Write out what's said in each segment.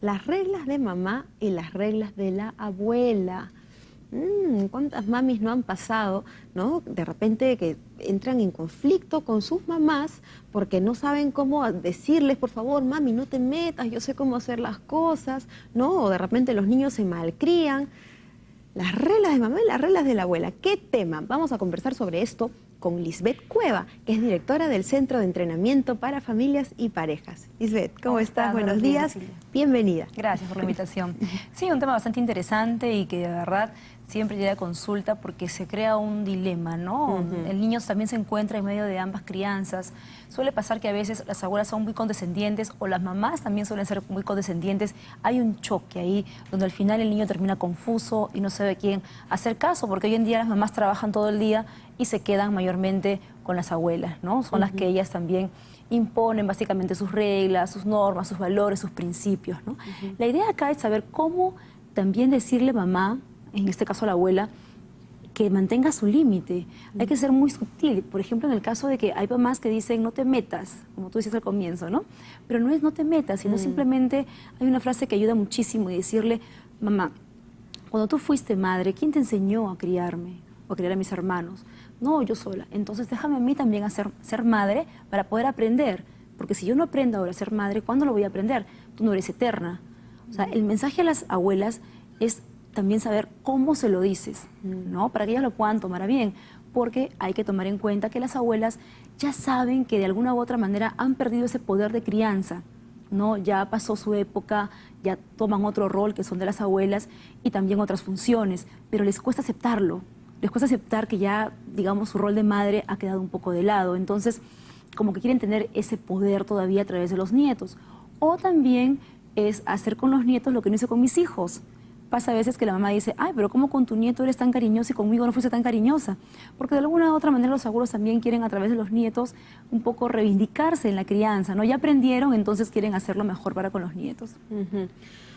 las reglas de mamá y las reglas de la abuela. ¿Cuántas mamis no han pasado, no? De repente que entran en conflicto con sus mamás porque no saben cómo decirles, por favor, mami, no te metas, yo sé cómo hacer las cosas, ¿no? O de repente los niños se malcrían. Las reglas de mamá y las reglas de la abuela. ¿Qué tema? Vamos a conversar sobre esto con Lisbeth Cueva, que es directora del Centro de Entrenamiento para Familias y Parejas. Lisbeth, ¿cómo estás? Buenos días. Bienvenida. Gracias por la invitación. Sí, un tema bastante interesante y que de verdad siempre llega a consulta porque se crea un dilema, ¿no? El niño también se encuentra en medio de ambas crianzas. Suele pasar que a veces las abuelas son muy condescendientes o las mamás también suelen ser muy condescendientes. Hay un choque ahí donde al final el niño termina confuso y no sabe a quién hacer caso, porque hoy en día las mamás trabajan todo el día y se quedan mayormente con las abuelas, ¿no? Son las que ellas también imponen básicamente sus reglas, sus normas, sus valores, sus principios, ¿no? La idea acá es saber cómo también decirle mamá, en este caso a la abuela, que mantenga su límite. Hay que ser muy sutil. Por ejemplo, en el caso de que hay mamás que dicen no te metas, como tú dices al comienzo, ¿no? Pero no es no te metas, sino simplemente hay una frase que ayuda muchísimo y decirle, mamá, cuando tú fuiste madre, ¿quién te enseñó a criarme o a criar a mis hermanos? No, yo sola. Entonces déjame a mí también ser madre para poder aprender. Porque si yo no aprendo ahora a ser madre, ¿cuándo lo voy a aprender? Tú no eres eterna. O sea, el mensaje a las abuelas es también saber cómo se lo dices, ¿no? Para que ellas lo puedan tomar a bien. Porque hay que tomar en cuenta que las abuelas ya saben que de alguna u otra manera han perdido ese poder de crianza, ¿no? Ya pasó su época, ya toman otro rol que son de las abuelas y también otras funciones, pero les cuesta aceptarlo. Les cuesta aceptar que ya, digamos, su rol de madre ha quedado un poco de lado. Entonces, como que quieren tener ese poder todavía a través de los nietos. O también es hacer con los nietos lo que no hice con mis hijos. Pasa a veces que la mamá dice, ay, pero ¿cómo con tu nieto eres tan cariñosa y conmigo no fuiste tan cariñosa? Porque de alguna u otra manera los abuelos también quieren a través de los nietos un poco reivindicarse en la crianza, ¿no? Ya aprendieron, entonces quieren hacerlo mejor para con los nietos.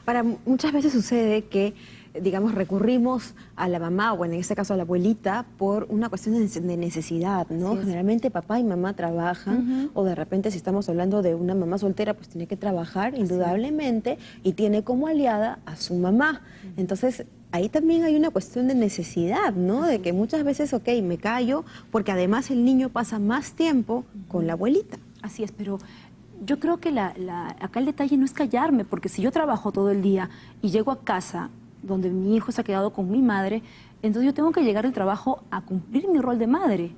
Para muchas veces sucede que, digamos, recurrimos a la mamá o en este caso a la abuelita por una cuestión de necesidad, ¿no? Generalmente papá y mamá trabajan o de repente si estamos hablando de una mamá soltera pues tiene que trabajar indudablemente y tiene como aliada a su mamá. Entonces ahí también hay una cuestión de necesidad, ¿no? De que muchas veces, ok, me callo porque además el niño pasa más tiempo con la abuelita. Así es, pero yo creo que acá el detalle no es callarme, porque si yo trabajo todo el día y llego a casa donde mi hijo se ha quedado con mi madre, entonces yo tengo que llegar al trabajo a cumplir mi rol de madre.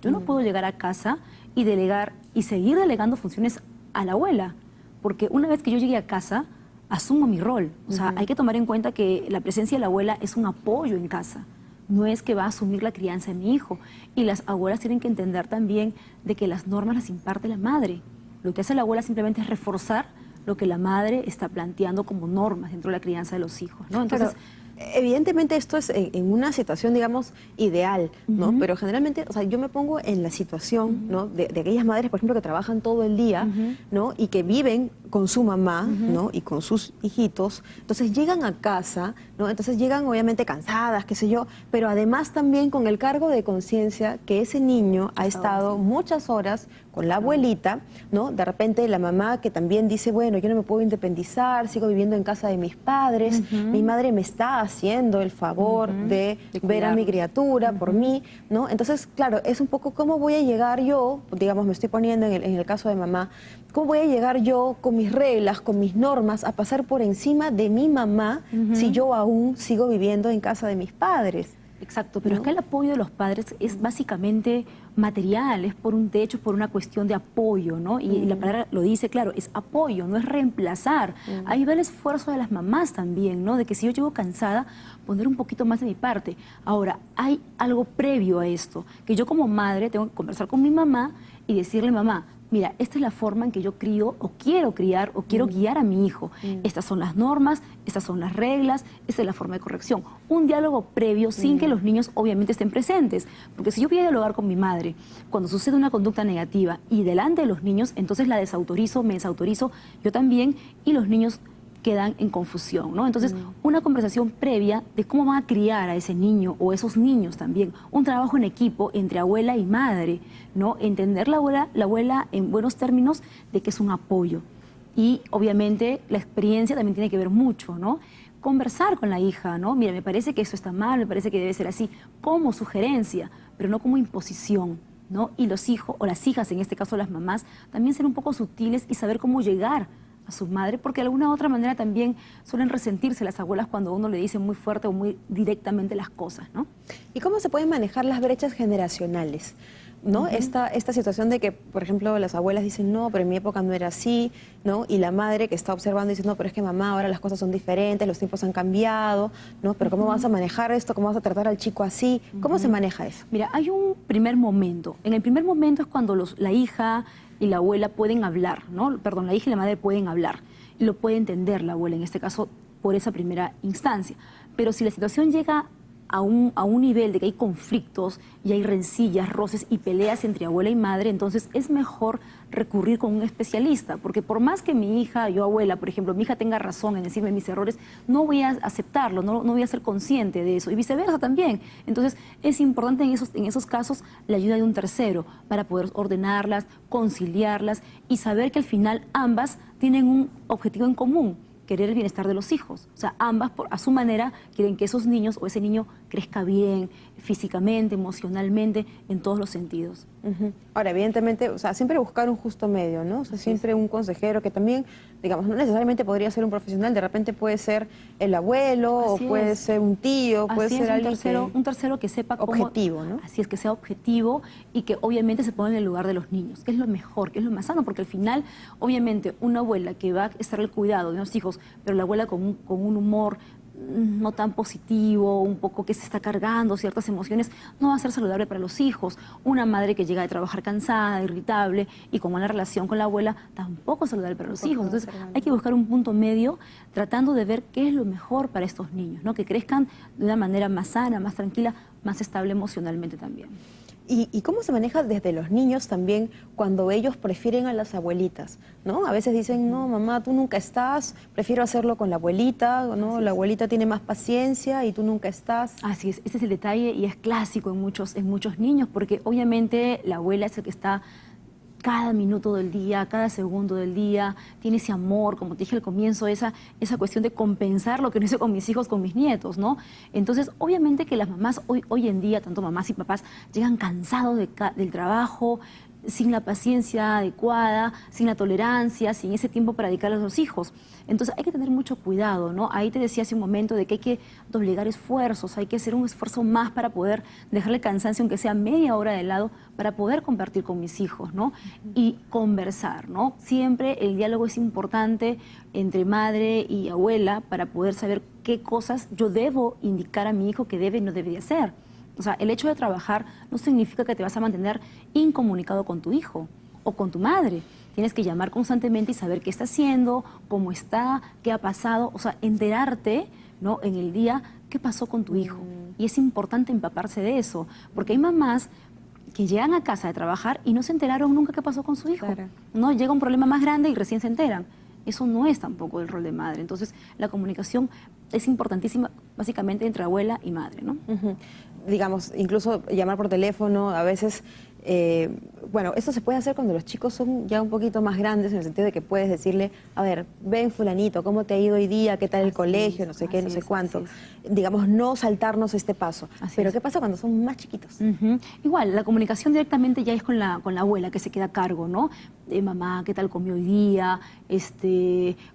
Yo no puedo llegar a casa y delegar y seguir delegando funciones a la abuela, porque una vez que yo llegue a casa, asumo mi rol. O sea, hay que tomar en cuenta que la presencia de la abuela es un apoyo en casa. No es que va a asumir la crianza de mi hijo. Y las abuelas tienen que entender también de que las normas las imparte la madre. Lo que hace la abuela simplemente es reforzar lo que la madre está planteando como normas dentro de la crianza de los hijos, ¿no? Entonces, evidentemente esto es en una situación, digamos, ideal, ¿no? Pero generalmente, o sea, yo me pongo en la situación, ¿no? De aquellas madres, por ejemplo, que trabajan todo el día, ¿no? Y que viven con su mamá, ¿no? Y con sus hijitos. Entonces llegan a casa, ¿no? Entonces llegan obviamente cansadas, qué sé yo, pero además también con el cargo de conciencia que ese niño ha estado muchas horas con la abuelita, ¿no? De repente la mamá que también dice, bueno, yo no me puedo independizar, sigo viviendo en casa de mis padres, mi madre me está haciendo el favor de ver a mi criatura por mí, ¿no? Entonces, claro, es un poco cómo voy a llegar yo, digamos, me estoy poniendo en el caso de mamá, cómo voy a llegar yo con mis reglas, con mis normas, a pasar por encima de mi mamá si yo aún sigo viviendo en casa de mis padres. Exacto, pero acá el apoyo de los padres es básicamente material, es por un techo, por una cuestión de apoyo, ¿no? Y la palabra lo dice, claro, es apoyo, no es reemplazar. Ahí va el esfuerzo de las mamás también, ¿no? De que si yo llego cansada, poner un poquito más de mi parte. Ahora, hay algo previo a esto, que yo como madre tengo que conversar con mi mamá y decirle, mamá, mira, esta es la forma en que yo crío o quiero criar o quiero guiar a mi hijo. Estas son las normas, estas son las reglas, esta es la forma de corrección. Un diálogo previo sin que los niños obviamente estén presentes. Porque si yo voy a dialogar con mi madre, cuando sucede una conducta negativa y delante de los niños, entonces la desautorizo, me desautorizo yo también y los niños quedan en confusión, ¿no? Entonces, una conversación previa de cómo van a criar a ese niño o esos niños también. Un trabajo en equipo entre abuela y madre, ¿no? Entender la abuela en buenos términos de que es un apoyo. Y obviamente la experiencia también tiene que ver mucho, ¿no? Conversar con la hija, ¿no? Mira, me parece que eso está mal, me parece que debe ser así, como sugerencia, pero no como imposición, ¿no? Y los hijos, o las hijas, en este caso las mamás, también ser un poco sutiles y saber cómo llegar a su madre, porque de alguna u otra manera también suelen resentirse las abuelas cuando uno le dice muy fuerte o muy directamente las cosas, ¿no? ¿Y cómo se pueden manejar las brechas generacionales? ¿No? Esta situación de que, por ejemplo, las abuelas dicen, no, pero en mi época no era así, ¿no? Y la madre que está observando dice, no, pero es que mamá, ahora las cosas son diferentes, los tiempos han cambiado, ¿no? Pero ¿cómo vas a manejar esto? ¿Cómo vas a tratar al chico así? ¿Cómo se maneja eso? Mira, hay un primer momento. En el primer momento es cuando la hija y la abuela pueden hablar, ¿no? Perdón, la hija y la madre pueden hablar. Y lo puede entender la abuela, en este caso, por esa primera instancia. Pero si la situación llega a un nivel de que hay conflictos y hay rencillas, roces y peleas entre abuela y madre, entonces es mejor recurrir con un especialista, porque por más que mi hija, yo abuela, por ejemplo, mi hija tenga razón en decirme mis errores, no voy a aceptarlo, no voy a ser consciente de eso, y viceversa también. Entonces es importante en esos casos la ayuda de un tercero para poder ordenarlas, conciliarlas y saber que al final ambas tienen un objetivo en común: querer el bienestar de los hijos. O sea, ambas a su manera quieren que esos niños o ese niño crezca bien, físicamente, emocionalmente, en todos los sentidos. Ahora, evidentemente, o sea, siempre buscar un justo medio, ¿no? O sea, siempre un consejero que también, digamos, no necesariamente podría ser un profesional, de repente puede ser el abuelo, o puede ser un tío, puede ser alguien un tercero que sepa cómo... Objetivo, ¿no? Así es, que sea objetivo y que obviamente se ponga en el lugar de los niños, que es lo mejor, que es lo más sano, porque al final, obviamente, una abuela que va a estar al cuidado de los hijos, pero la abuela con un humor no tan positivo, un poco que se está cargando ciertas emociones, no va a ser saludable para los hijos. Una madre que llega de trabajar cansada, irritable y con una relación con la abuela, tampoco es saludable para los hijos. Entonces hay que buscar un punto medio tratando de ver qué es lo mejor para estos niños, ¿no? Que crezcan de una manera más sana, más tranquila, más estable emocionalmente también. ¿Y cómo se maneja desde los niños también cuando ellos prefieren a las abuelitas, ¿no? A veces dicen, no, mamá, tú nunca estás, prefiero hacerlo con la abuelita, ¿no? La abuelita tiene más paciencia y tú nunca estás. Así es, ese es el detalle y es clásico en muchos niños, porque obviamente la abuela es el que está cada minuto del día, cada segundo del día, tiene ese amor, como te dije al comienzo, esa cuestión de compensar lo que no hice con mis hijos, con mis nietos, ¿no? Entonces, obviamente que las mamás hoy en día, tanto mamás y papás, llegan cansados del trabajo, sin la paciencia adecuada, sin la tolerancia, sin ese tiempo para dedicarle a los hijos. Entonces hay que tener mucho cuidado, ¿no? Ahí te decía hace un momento de que hay que doblegar esfuerzos, hay que hacer un esfuerzo más para poder dejarle cansancio, aunque sea media hora de lado, para poder compartir con mis hijos, ¿no? Y conversar, ¿no? Siempre el diálogo es importante entre madre y abuela para poder saber qué cosas yo debo indicar a mi hijo que debe y no debe de hacer. O sea, el hecho de trabajar no significa que te vas a mantener incomunicado con tu hijo o con tu madre. Tienes que llamar constantemente y saber qué está haciendo, cómo está, qué ha pasado. O sea, enterarte, ¿no? En el día qué pasó con tu hijo. Y es importante empaparse de eso, porque hay mamás que llegan a casa de trabajar y no se enteraron nunca qué pasó con su hijo. Claro. ¿No? Llega un problema más grande y recién se enteran. Eso no es tampoco el rol de madre. Entonces, la comunicación es importantísima, básicamente, entre abuela y madre, ¿no? Digamos, incluso llamar por teléfono, a veces, bueno, esto se puede hacer cuando los chicos son ya un poquito más grandes, en el sentido de que puedes decirle, a ver, ven fulanito, ¿cómo te ha ido hoy día? ¿Qué tal el colegio? No sé qué, no sé cuánto. Digamos, no saltarnos este paso. Pero ¿qué pasa cuando son más chiquitos? Igual, la comunicación directamente ya es con la abuela, que se queda a cargo, ¿no? Mamá, ¿qué tal comió hoy día?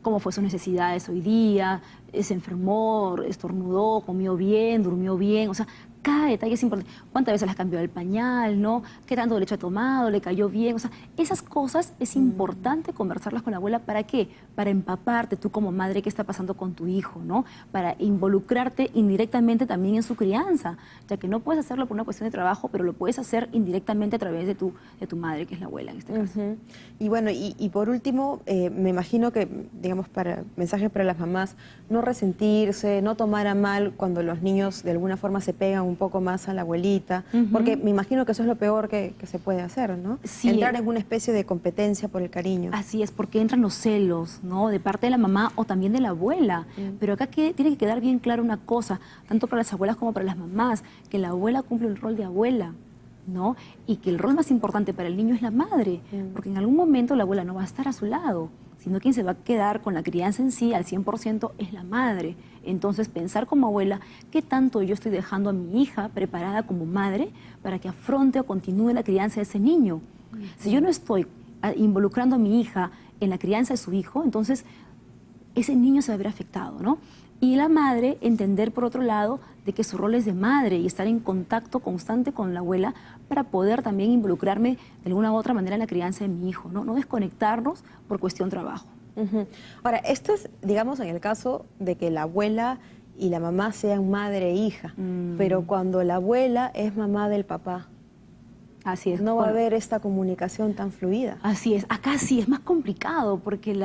¿Cómo fue sus necesidades hoy día? ¿Se enfermó, estornudó, comió bien, durmió bien? O sea, cada detalle es importante. ¿Cuántas veces les cambió el pañal, no? ¿Qué tanto leche ha tomado? ¿Le cayó bien? O sea, esas cosas es importante conversarlas con la abuela. ¿Para qué? Para empaparte tú como madre qué está pasando con tu hijo, ¿no? Para involucrarte indirectamente también en su crianza, ya que no puedes hacerlo por una cuestión de trabajo, pero lo puedes hacer indirectamente a través de tu madre, que es la abuela en este caso. Y bueno, y por último, me imagino que, digamos, mensajes para las mamás, no resentirse, no tomar a mal cuando los niños de alguna forma se pegan un poco más a la abuelita, porque me imagino que eso es lo peor que se puede hacer, ¿no? Sí, entrar en una especie de competencia por el cariño. Así es, porque entran los celos, ¿no? De parte de la mamá o también de la abuela. Pero acá tiene que quedar bien clara una cosa, tanto para las abuelas como para las mamás, que la abuela cumple el rol de abuela, ¿no? Y que el rol más importante para el niño es la madre, porque en algún momento la abuela no va a estar a su lado. sino quien se va a quedar con la crianza en sí al 100% es la madre. Entonces, pensar como abuela, ¿qué tanto yo estoy dejando a mi hija preparada como madre para que afronte o continúe la crianza de ese niño? Si yo no estoy involucrando a mi hija en la crianza de su hijo, entonces ese niño se va a ver afectado, ¿no? Y la madre entender, por otro lado, de que su rol es de madre y estar en contacto constante con la abuela para poder también involucrarme de alguna u otra manera en la crianza de mi hijo, ¿no? No desconectarnos por cuestión trabajo. Ahora, esto es, digamos, en el caso de que la abuela y la mamá sean madre e hija, pero cuando la abuela es mamá del papá, así es. no va a haber esta comunicación tan fluida. Así es. Acá sí es más complicado porque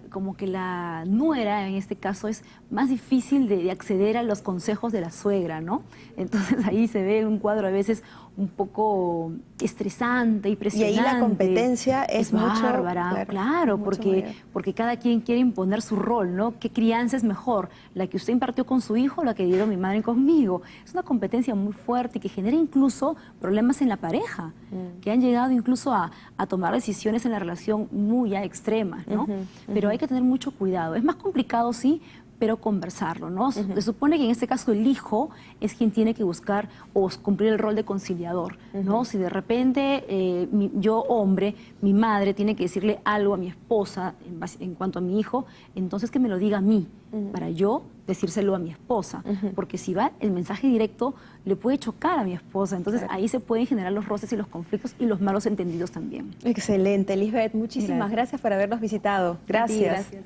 como que la nuera, en este caso, es más difícil de acceder a los consejos de la suegra, ¿no? Entonces ahí se ve un cuadro a veces un poco estresante y presionante. Y ahí la competencia es mucho, bárbara, claro, porque cada quien quiere imponer su rol, ¿no? ¿Qué crianza es mejor? ¿La que usted impartió con su hijo o la que dieron mi madre conmigo? Es una competencia muy fuerte y que genera incluso problemas en la pareja, que han llegado incluso a tomar decisiones en la relación muy ya extremas, ¿no? Pero hay que tener mucho cuidado. Es más complicado, sí, pero conversarlo, ¿no? Se supone que en este caso el hijo es quien tiene que buscar o cumplir el rol de conciliador, ¿no? Si de repente yo, hombre, mi madre tiene que decirle algo a mi esposa en cuanto a mi hijo, entonces que me lo diga a mí, para yo decírselo a mi esposa, porque si va el mensaje directo le puede chocar a mi esposa, entonces ahí se pueden generar los roces y los conflictos y los malos entendidos también. Excelente, Lisbeth, muchísimas gracias por habernos visitado. Gracias. Sí, gracias.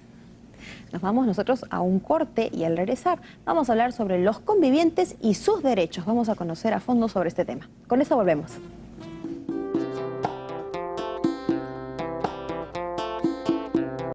Nos vamos nosotros a un corte y al regresar vamos a hablar sobre los convivientes y sus derechos. Vamos a conocer a fondo sobre este tema. Con eso volvemos.